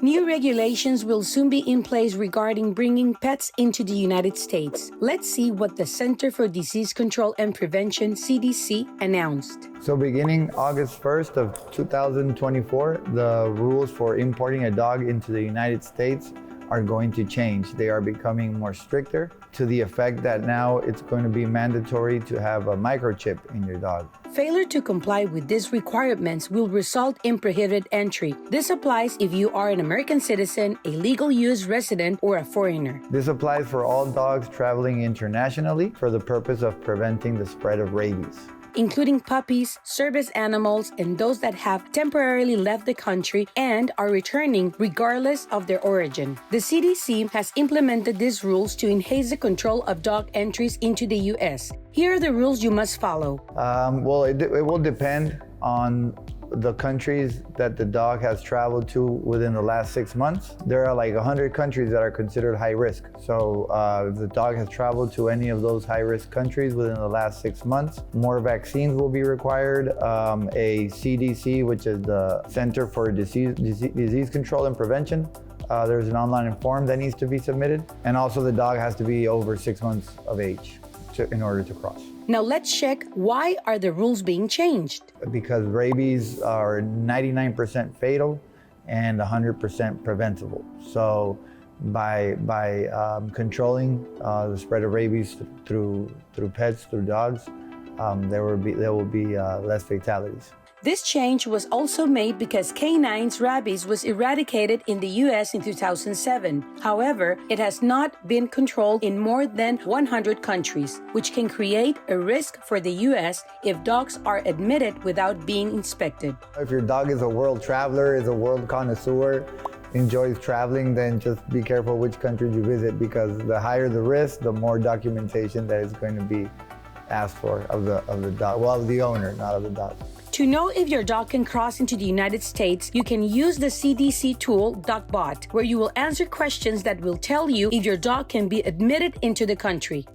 New regulations will soon be in place regarding bringing pets into the United States. Let's see what the Center for Disease Control and Prevention, CDC, announced. So beginning August 1st of 2024, the rules for importing a dog into the United States are going to change. They are becoming more stricter to the effect that now it's going to be mandatory to have a microchip in your dog. Failure to comply with these requirements will result in prohibited entry. This applies if you are an American citizen, a legal U.S. resident, or a foreigner. This applies for all dogs traveling internationally for the purpose of preventing the spread of rabies, including puppies, service animals, and those that have temporarily left the country and are returning regardless of their origin. The CDC has implemented these rules to enhance the control of dog entries into the U.S. Here are the rules you must follow. Well, it will depend on the countries that the dog has traveled to within the last 6 months. There are like 100 countries that are considered high risk. So if the dog has traveled to any of those high risk countries within the last 6 months, more vaccines will be required. A CDC, which is the Center for Disease Control and Prevention, there's an online form that needs to be submitted. And also the dog has to be over 6 months of age in order to cross. Now let's check, why are the rules being changed? Because rabies are 99% fatal and 100% preventable. So by controlling the spread of rabies through pets, through dogs, there will be less fatalities. This change was also made because canines rabies was eradicated in the U.S. in 2007. However, it has not been controlled in more than 100 countries, which can create a risk for the U.S. if dogs are admitted without being inspected. If your dog is a world traveler, is a world connoisseur, enjoys traveling, then just be careful which countries you visit, because the higher the risk, the more documentation that is going to be asked for of the dog, well, of the owner, not of the dog. To know if your dog can cross into the United States, you can use the CDC tool DocBot, where you will answer questions that will tell you if your dog can be admitted into the country.